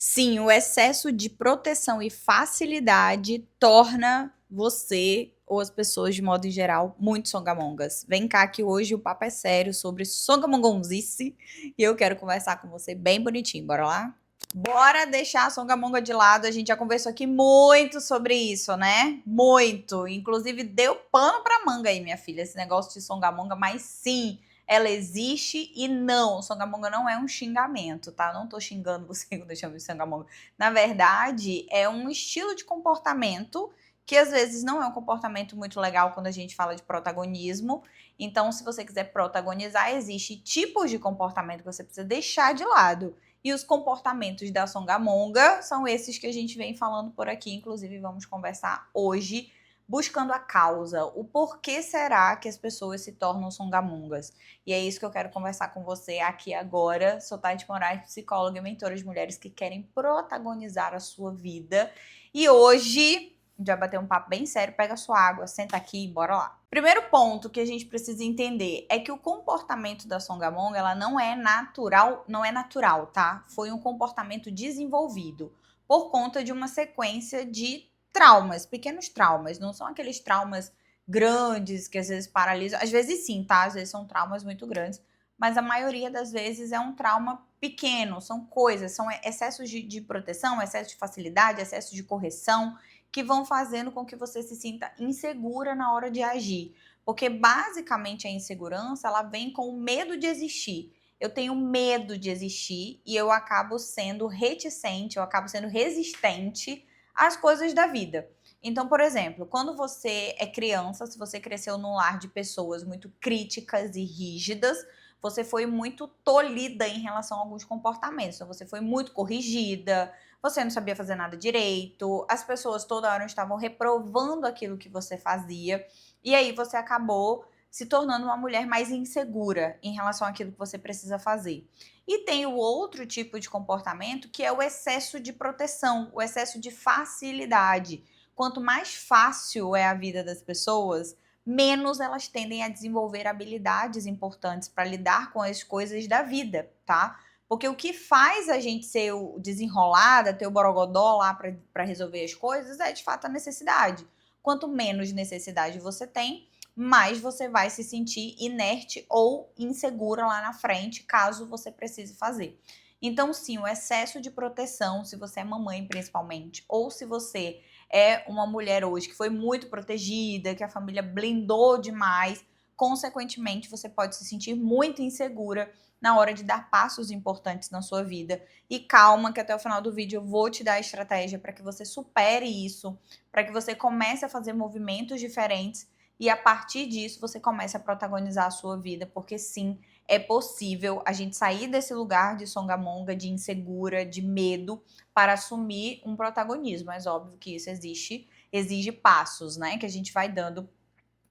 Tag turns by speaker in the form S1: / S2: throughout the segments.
S1: Sim, o excesso de proteção e facilidade torna você ou as pessoas de modo em geral muito songamongas. Vem cá que hoje o papo é sério sobre songamongonzice e eu quero conversar com você bem bonitinho. Bora lá? Bora deixar a songamonga de lado. A gente já conversou aqui muito sobre isso, né? Muito. Inclusive deu pano pra manga aí, minha filha, esse negócio de songamonga, mas sim, ela existe e não, songamonga não é um xingamento, tá? Não tô xingando você quando eu chamo de songamonga. Na verdade, é um estilo de comportamento que às vezes não é um comportamento muito legal quando a gente fala de protagonismo. Então, se você quiser protagonizar, existe tipos de comportamento que você precisa deixar de lado. E os comportamentos da songamonga são esses que a gente vem falando por aqui, inclusive vamos conversar hoje buscando a causa, o porquê será que as pessoas se tornam songamongas. E é isso que eu quero conversar com você aqui agora. Sou Tati Moraes, psicóloga e mentora de mulheres que querem protagonizar a sua vida. E hoje a gente vai bater um papo bem sério. Pega sua água, senta aqui e bora lá. Primeiro ponto que a gente precisa entender é que o comportamento da songamonga, ela não é natural, tá? Foi um comportamento desenvolvido por conta de uma sequência de traumas, pequenos traumas. Não são aqueles traumas grandes que às vezes paralisam. Às vezes sim, tá? Às vezes são traumas muito grandes, mas a maioria das vezes é um trauma pequeno, são coisas, são excessos de proteção, excesso de facilidade, excesso de correção, que vão fazendo com que você se sinta insegura na hora de agir. Porque basicamente a insegurança, ela vem com o medo de existir. Eu tenho medo de existir e eu acabo sendo reticente, eu acabo sendo resistente às coisas da vida. Então, por exemplo, quando você é criança, se você cresceu num lar de pessoas muito críticas e rígidas, você foi muito tolhida em relação a alguns comportamentos. Então, você foi muito corrigida, você não sabia fazer nada direito, as pessoas toda hora estavam reprovando aquilo que você fazia, e aí você acabou se tornando uma mulher mais insegura em relação àquilo que você precisa fazer. E tem o outro tipo de comportamento que é o excesso de proteção, o excesso de facilidade. Quanto mais fácil é a vida das pessoas, menos elas tendem a desenvolver habilidades importantes para lidar com as coisas da vida, tá? Porque o que faz a gente ser desenrolada, ter o borogodó lá para resolver as coisas, é de fato a necessidade. Quanto menos necessidade você tem, mais você vai se sentir inerte ou insegura lá na frente, caso você precise fazer. Então, sim, o excesso de proteção, se você é mamãe principalmente, ou se você é uma mulher hoje que foi muito protegida, que a família blindou demais, consequentemente você pode se sentir muito insegura na hora de dar passos importantes na sua vida. E calma que até o final do vídeo eu vou te dar a estratégia para que você supere isso, para que você comece a fazer movimentos diferentes e a partir disso você comece a protagonizar a sua vida, porque sim, é possível a gente sair desse lugar de songamonga, de insegura, de medo, para assumir um protagonismo. Mas óbvio que isso exige passos, né, que a gente vai dando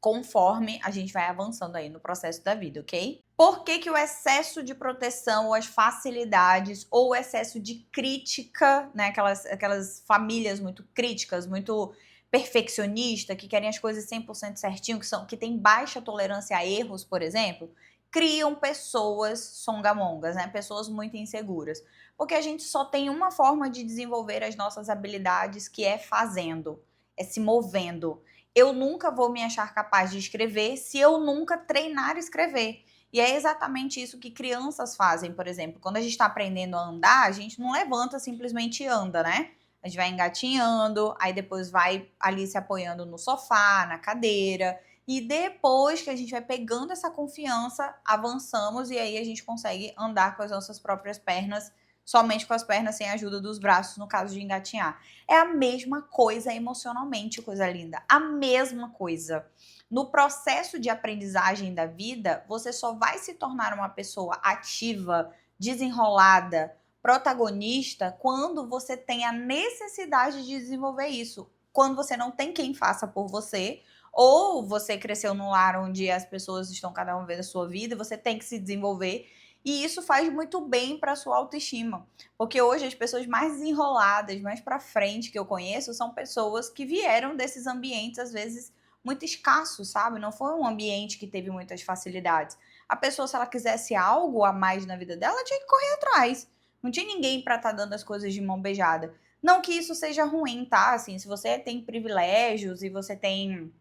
S1: conforme a gente vai avançando aí no processo da vida, ok? Por que que o excesso de proteção ou as facilidades ou o excesso de crítica, né, aquelas famílias muito críticas, muito perfeccionista, que querem as coisas 100% certinho, que têm baixa tolerância a erros, por exemplo, criam pessoas songamongas, né? Pessoas muito inseguras. Porque a gente só tem uma forma de desenvolver as nossas habilidades, que é fazendo, é se movendo. Eu nunca vou me achar capaz de escrever se eu nunca treinar escrever. E é exatamente isso que crianças fazem, por exemplo. Quando a gente está aprendendo a andar, a gente não levanta simplesmente e anda, né? A gente vai engatinhando, aí depois vai ali se apoiando no sofá, na cadeira. E depois que a gente vai pegando essa confiança, avançamos e aí a gente consegue andar com as nossas próprias pernas, somente com as pernas, sem a ajuda dos braços, no caso de engatinhar. É a mesma coisa emocionalmente, coisa linda. A mesma coisa. No processo de aprendizagem da vida, você só vai se tornar uma pessoa ativa, desenrolada, protagonista quando você tem a necessidade de desenvolver isso. Quando você não tem quem faça por você, ou você cresceu num lar onde as pessoas estão cada uma vez a sua vida, você tem que se desenvolver. E isso faz muito bem para sua autoestima. Porque hoje as pessoas mais desenroladas, mais para frente que eu conheço, são pessoas que vieram desses ambientes, às vezes, muito escassos, sabe? Não foi um ambiente que teve muitas facilidades. A pessoa, se ela quisesse algo a mais na vida dela, tinha que correr atrás. Não tinha ninguém pra estar dando as coisas de mão beijada. Não que isso seja ruim, tá? Assim, se você tem privilégios e você tem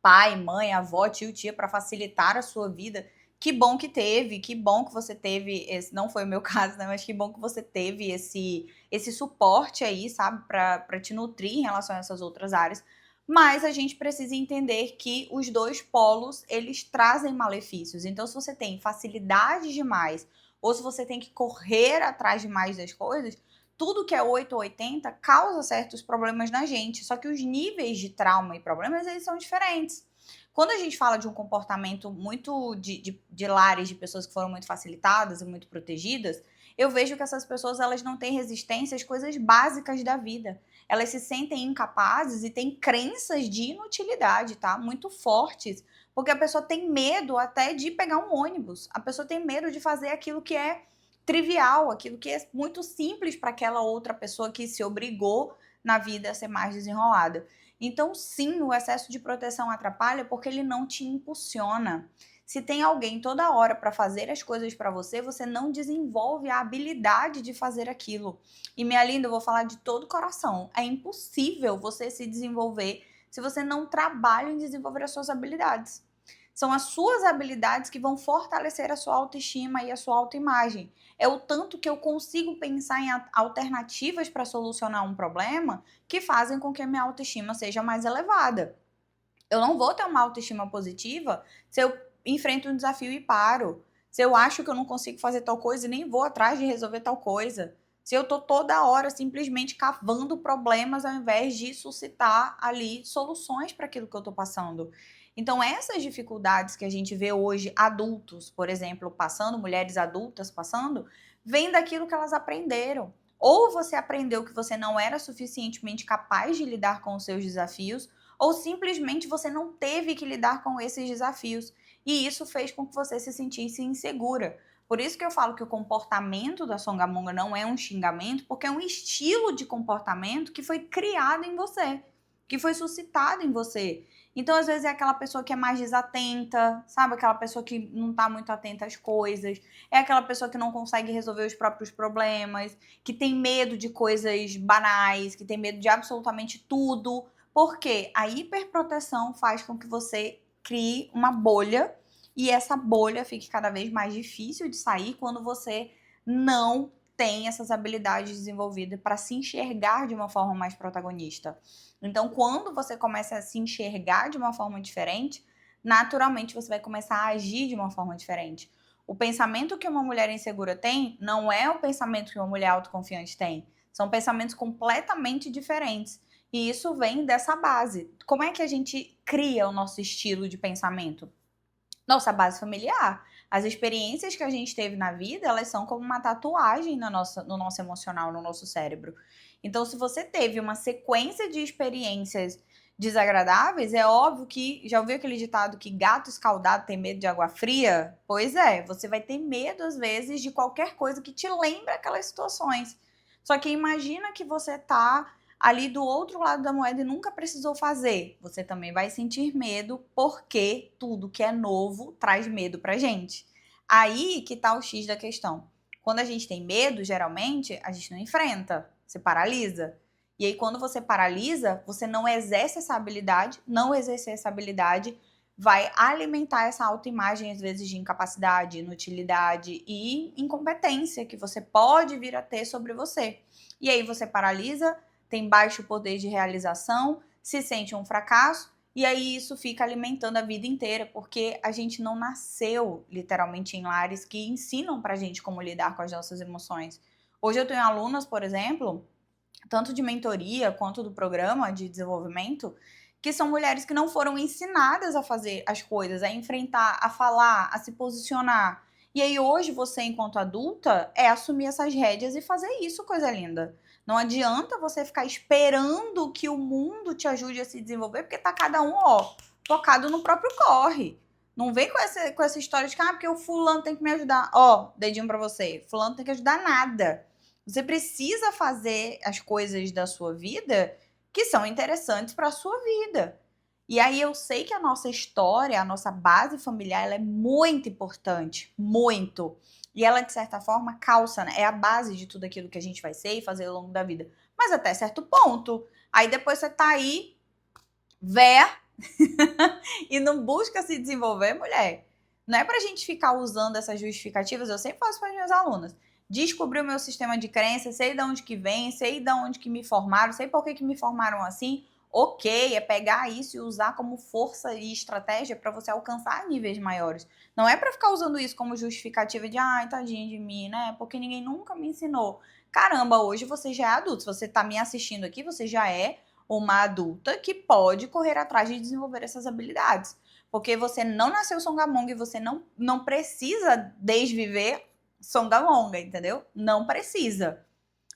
S1: pai, mãe, avó, tio, tia para facilitar a sua vida, que bom que teve, que bom que você teve esse, não foi o meu caso, né, mas que bom que você teve esse suporte aí, sabe, para te nutrir em relação a essas outras áreas. Mas a gente precisa entender que os dois polos, eles trazem malefícios. Então, se você tem facilidade demais, ou se você tem que correr atrás demais das coisas, tudo que é 8 ou 80 causa certos problemas na gente. Só que os níveis de trauma e problemas, eles são diferentes. Quando a gente fala de um comportamento muito de lares de pessoas que foram muito facilitadas e muito protegidas, eu vejo que essas pessoas elas não têm resistência às coisas básicas da vida. Elas se sentem incapazes e têm crenças de inutilidade, tá? Muito fortes. Porque a pessoa tem medo até de pegar um ônibus. A pessoa tem medo de fazer aquilo que é trivial, aquilo que é muito simples para aquela outra pessoa que se obrigou na vida a ser mais desenrolada. Então, sim, o excesso de proteção atrapalha porque ele não te impulsiona. Se tem alguém toda hora para fazer as coisas para você, você não desenvolve a habilidade de fazer aquilo. E minha linda, eu vou falar de todo o coração. É impossível você se desenvolver se você não trabalha em desenvolver as suas habilidades. São as suas habilidades que vão fortalecer a sua autoestima e a sua autoimagem. É o tanto que eu consigo pensar em alternativas para solucionar um problema que fazem com que a minha autoestima seja mais elevada. Eu não vou ter uma autoestima positiva se eu enfrento um desafio e paro. Se eu acho que eu não consigo fazer tal coisa e nem vou atrás de resolver tal coisa. Se eu tô toda hora simplesmente cavando problemas ao invés de suscitar ali soluções para aquilo que eu tô passando. Então, essas dificuldades que a gente vê hoje, adultos, por exemplo, passando, mulheres adultas passando, vem daquilo que elas aprenderam. Ou você aprendeu que você não era suficientemente capaz de lidar com os seus desafios, ou simplesmente você não teve que lidar com esses desafios. E isso fez com que você se sentisse insegura. Por isso que eu falo que o comportamento da Songamonga não é um xingamento, porque é um estilo de comportamento que foi criado em você, que foi suscitado em você. Então, às vezes, é aquela pessoa que é mais desatenta, sabe? Aquela pessoa que não tá muito atenta às coisas. É aquela pessoa que não consegue resolver os próprios problemas, que tem medo de coisas banais, que tem medo de absolutamente tudo. Porque a hiperproteção faz com que você crie uma bolha e essa bolha fique cada vez mais difícil de sair quando você não tem essas habilidades desenvolvidas para se enxergar de uma forma mais protagonista. Então, quando você começa a se enxergar de uma forma diferente, naturalmente você vai começar a agir de uma forma diferente. O pensamento que uma mulher insegura tem não é o pensamento que uma mulher autoconfiante tem. São pensamentos completamente diferentes. E isso vem dessa base. Como é que a gente cria o nosso estilo de pensamento? Nossa base familiar. As experiências que a gente teve na vida, elas são como uma tatuagem no nosso emocional, no nosso cérebro. Então, se você teve uma sequência de experiências desagradáveis, é óbvio que, já ouviu aquele ditado que gato escaldado tem medo de água fria? Pois é, você vai ter medo, às vezes, de qualquer coisa que te lembre aquelas situações. Só que imagina que você tá ali do outro lado da moeda e nunca precisou fazer. Você também vai sentir medo, porque tudo que é novo traz medo pra gente. Aí que tá o X da questão. Quando a gente tem medo, geralmente, a gente não enfrenta, você paralisa. E aí, quando você paralisa, você não exerce essa habilidade, não exercer essa habilidade vai alimentar essa autoimagem, às vezes, de incapacidade, inutilidade e incompetência que você pode vir a ter sobre você. E aí você paralisa, tem baixo poder de realização, se sente um fracasso, e aí isso fica alimentando a vida inteira, porque a gente não nasceu literalmente em lares que ensinam pra gente como lidar com as nossas emoções. Hoje eu tenho alunas, por exemplo, tanto de mentoria quanto do programa de desenvolvimento, que são mulheres que não foram ensinadas a fazer as coisas, a enfrentar, a falar, a se posicionar. E aí hoje você, enquanto adulta, é assumir essas rédeas e fazer isso, coisa linda. Não adianta você ficar esperando que o mundo te ajude a se desenvolver, porque tá cada um, ó, focado no próprio corre. Não vem com essa história de que, porque o fulano tem que me ajudar. Ó, dedinho pra você. Fulano tem que ajudar nada. Você precisa fazer as coisas da sua vida que são interessantes para a sua vida. E aí eu sei que a nossa história, a nossa base familiar, ela é muito importante, muito. E ela, de certa forma, calça, né? É a base de tudo aquilo que a gente vai ser e fazer ao longo da vida. Mas até certo ponto. Aí depois você tá aí, véia, e não busca se desenvolver, mulher. Não é pra gente ficar usando essas justificativas, eu sempre faço para as minhas alunas. Descobri o meu sistema de crença, sei de onde que vem, sei de onde que me formaram, sei por que me formaram assim. Ok, é pegar isso e usar como força e estratégia para você alcançar níveis maiores. Não é para ficar usando isso como justificativa de, ai, tadinho de mim, né? Porque ninguém nunca me ensinou. Caramba, hoje você já é adulto. Se você tá me assistindo aqui, você já é uma adulta que pode correr atrás de desenvolver essas habilidades. Porque você não nasceu songamonga e você não precisa desviver songamonga, entendeu? Não precisa.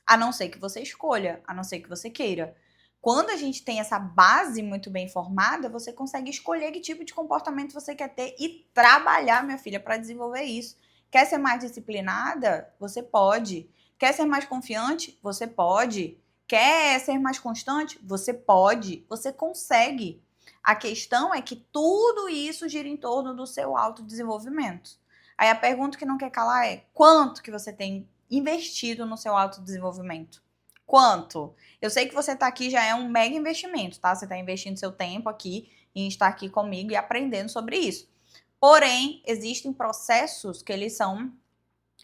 S1: A não ser que você escolha, a não ser que você queira. Quando a gente tem essa base muito bem formada, você consegue escolher que tipo de comportamento você quer ter e trabalhar, minha filha, para desenvolver isso. Quer ser mais disciplinada? Você pode. Quer ser mais confiante? Você pode. Quer ser mais constante? Você pode. Você consegue. A questão é que tudo isso gira em torno do seu autodesenvolvimento. Aí a pergunta que não quer calar é: quanto que você tem investido no seu autodesenvolvimento? Quanto? Eu sei que você tá aqui já é um mega investimento, tá? Você tá investindo seu tempo aqui em estar aqui comigo e aprendendo sobre isso. Porém, existem processos que eles são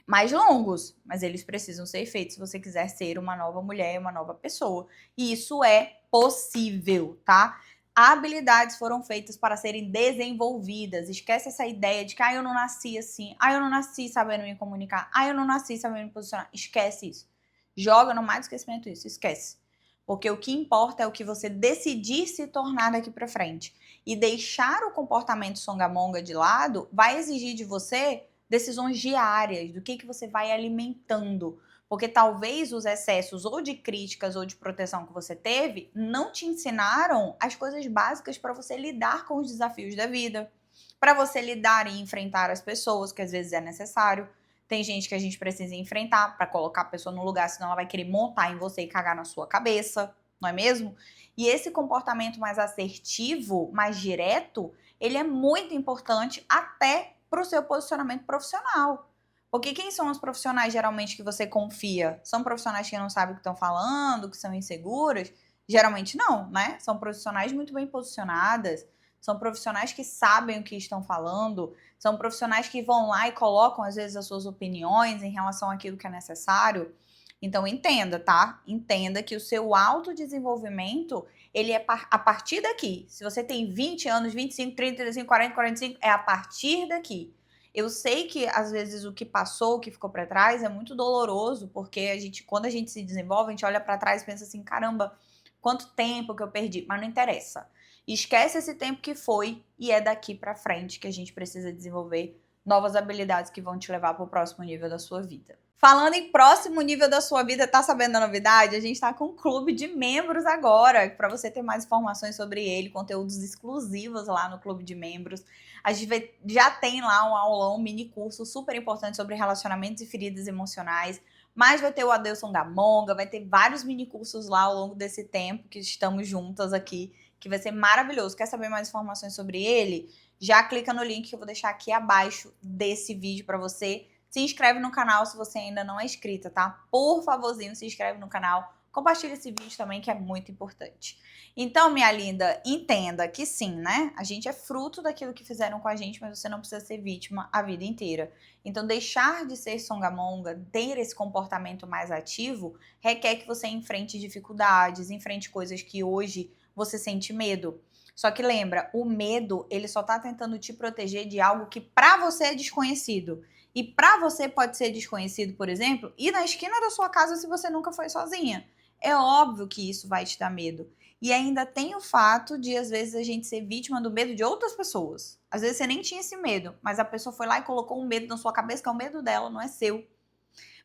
S1: mais longos, mas eles precisam ser feitos se você quiser ser uma nova mulher, uma nova pessoa. E isso é possível, tá? Habilidades foram feitas para serem desenvolvidas. Esquece essa ideia de que eu não nasci assim, eu não nasci sabendo me comunicar, eu não nasci sabendo me posicionar. Esquece isso. Joga no mar do esquecimento isso, esquece. Porque o que importa é o que você decidir se tornar daqui para frente. E deixar o comportamento songamonga de lado vai exigir de você decisões diárias, do que você vai alimentando. Porque talvez os excessos ou de críticas ou de proteção que você teve não te ensinaram as coisas básicas para você lidar com os desafios da vida, para você lidar e enfrentar as pessoas, que às vezes é necessário. Tem gente que a gente precisa enfrentar para colocar a pessoa no lugar, senão ela vai querer montar em você e cagar na sua cabeça, não é mesmo? E esse comportamento mais assertivo, mais direto, ele é muito importante até para o seu posicionamento profissional. Porque quem são os profissionais geralmente que você confia? São profissionais que não sabem o que estão falando, que são inseguras? Geralmente não, né? São profissionais muito bem posicionadas, são profissionais que sabem o que estão falando, são profissionais que vão lá e colocam, às vezes, as suas opiniões em relação àquilo que é necessário. Então, entenda, tá? Entenda que o seu autodesenvolvimento, ele é a partir daqui. Se você tem 20 anos, 25, 30, 35, 40, 45, é a partir daqui. Eu sei que, às vezes, o que passou, o que ficou para trás é muito doloroso, porque quando a gente se desenvolve, a gente olha para trás e pensa assim, caramba, quanto tempo que eu perdi. Mas não interessa. Esquece esse tempo que foi e é daqui para frente que a gente precisa desenvolver novas habilidades que vão te levar para o próximo nível da sua vida. Falando em próximo nível da sua vida, tá sabendo a novidade? A gente tá com um clube de membros agora, para você ter mais informações sobre ele, conteúdos exclusivos lá no clube de membros. A gente já tem lá um aulão, um mini curso super importante sobre relacionamentos e feridas emocionais. Mas vai ter o Adeus Songamonga, vai ter vários mini cursos lá ao longo desse tempo que estamos juntas aqui, que vai ser maravilhoso. Quer saber mais informações sobre ele? Já clica no link que eu vou deixar aqui abaixo desse vídeo para você. Se inscreve no canal se você ainda não é inscrita, tá? Por favorzinho, se inscreve no canal. Compartilha esse vídeo também, que é muito importante. Então, minha linda, entenda que sim, né? A gente é fruto daquilo que fizeram com a gente, mas você não precisa ser vítima a vida inteira. Então, deixar de ser songamonga, ter esse comportamento mais ativo, requer que você enfrente dificuldades, enfrente coisas que hoje você sente medo. Só que lembra, o medo, ele só tá tentando te proteger de algo que pra você é desconhecido. E pra você pode ser desconhecido, por exemplo, ir na esquina da sua casa se você nunca foi sozinha. É óbvio que isso vai te dar medo. E ainda tem o fato de, às vezes, a gente ser vítima do medo de outras pessoas. Às vezes você nem tinha esse medo, mas a pessoa foi lá e colocou um medo na sua cabeça, que é o medo dela, não é seu.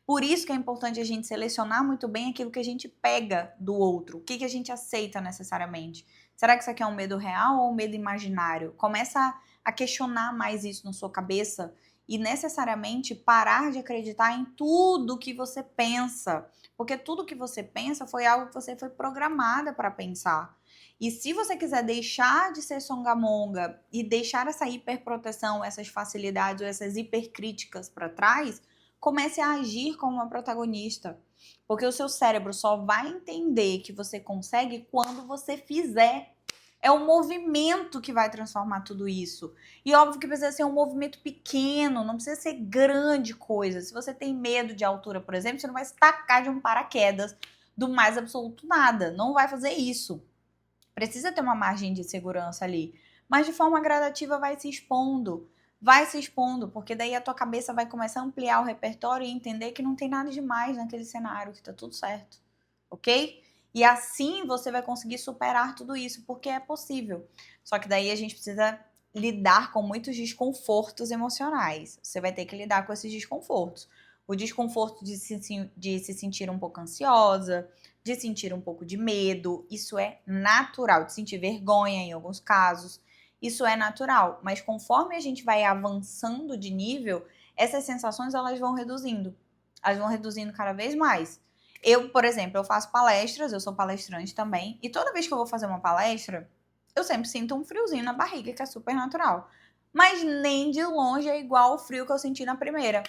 S1: Por isso que é importante a gente selecionar muito bem aquilo que a gente pega do outro. O que a gente aceita necessariamente. Será que isso aqui é um medo real ou um medo imaginário? Começa a questionar mais isso na sua cabeça e necessariamente parar de acreditar em tudo que você pensa. Porque tudo que você pensa foi algo que você foi programada para pensar. E se você quiser deixar de ser songamonga e deixar essa hiperproteção, essas facilidades ou essas hipercríticas para trás, comece a agir como uma protagonista. Porque o seu cérebro só vai entender que você consegue quando você fizer. É o movimento que vai transformar tudo isso. E óbvio que precisa ser um movimento pequeno, não precisa ser grande coisa. Se você tem medo de altura, por exemplo, você não vai se tacar de um paraquedas do mais absoluto nada. Não vai fazer isso. Precisa ter uma margem de segurança ali. Mas de forma gradativa vai se expondo. Vai se expondo, porque daí a tua cabeça vai começar a ampliar o repertório e entender que não tem nada demais naquele cenário, que tá tudo certo. Ok? E assim você vai conseguir superar tudo isso, porque é possível. Só que daí a gente precisa lidar com muitos desconfortos emocionais. Você vai ter que lidar com esses desconfortos. O desconforto de se sentir um pouco ansiosa, de sentir um pouco de medo, isso é natural, de sentir vergonha em alguns casos, isso é natural. Mas conforme a gente vai avançando de nível, essas sensações elas vão reduzindo. Elas vão reduzindo cada vez mais. Eu, por exemplo, eu faço palestras, eu sou palestrante também, e toda vez que eu vou fazer uma palestra, eu sempre sinto um friozinho na barriga, que é super natural. Mas nem de longe é igual o frio que eu senti na primeira.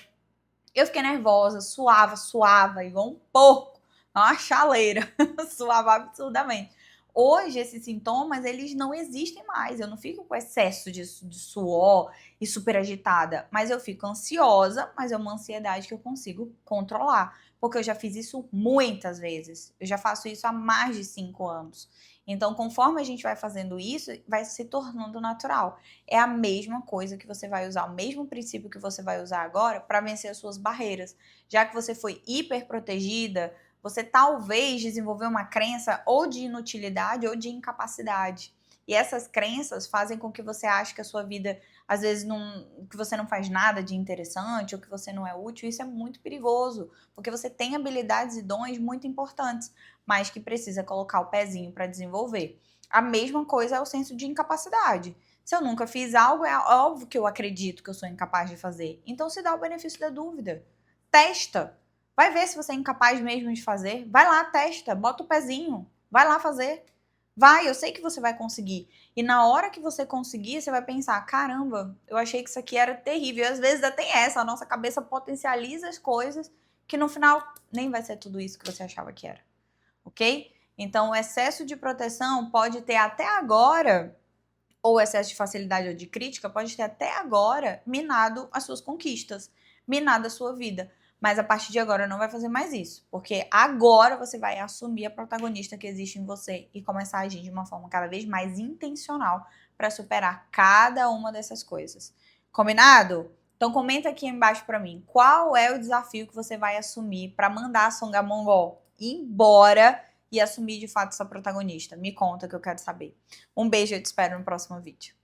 S1: Eu fiquei nervosa, suava, igual um porco, uma chaleira, suava absurdamente. Hoje, esses sintomas, eles não existem mais. Eu não fico com excesso de suor e super agitada, mas eu fico ansiosa, mas é uma ansiedade que eu consigo controlar, porque eu já fiz isso muitas vezes. Eu já faço isso há mais de 5 anos. Então, conforme a gente vai fazendo isso, vai se tornando natural. É a mesma coisa que você vai usar, o mesmo princípio que você vai usar agora para vencer as suas barreiras. Já que você foi hiper protegida, você talvez desenvolveu uma crença ou de inutilidade ou de incapacidade. E essas crenças fazem com que você ache que a sua vida, às vezes, que você não faz nada de interessante ou que você não é útil. Isso é muito perigoso, porque você tem habilidades e dons muito importantes, mas que precisa colocar o pezinho para desenvolver. A mesma coisa é o senso de incapacidade. Se eu nunca fiz algo, é óbvio que eu acredito que eu sou incapaz de fazer. Então se dá o benefício da dúvida. Testa. Vai ver se você é incapaz mesmo de fazer. Vai lá, testa, bota o pezinho. Vai lá fazer. Vai, eu sei que você vai conseguir. E na hora que você conseguir, você vai pensar: caramba, eu achei que isso aqui era terrível. E às vezes até tem essa, a nossa cabeça potencializa as coisas que no final nem vai ser tudo isso que você achava que era. Ok? Então, o excesso de proteção pode ter até agora, ou excesso de facilidade ou de crítica, pode ter até agora minado as suas conquistas, minado a sua vida. Mas a partir de agora não vai fazer mais isso, porque agora você vai assumir a protagonista que existe em você e começar a agir de uma forma cada vez mais intencional para superar cada uma dessas coisas. Combinado? Então comenta aqui embaixo para mim, qual é o desafio que você vai assumir para mandar a Songamongo embora e assumir de fato essa protagonista? Me conta que eu quero saber. Um beijo, eu te espero no próximo vídeo.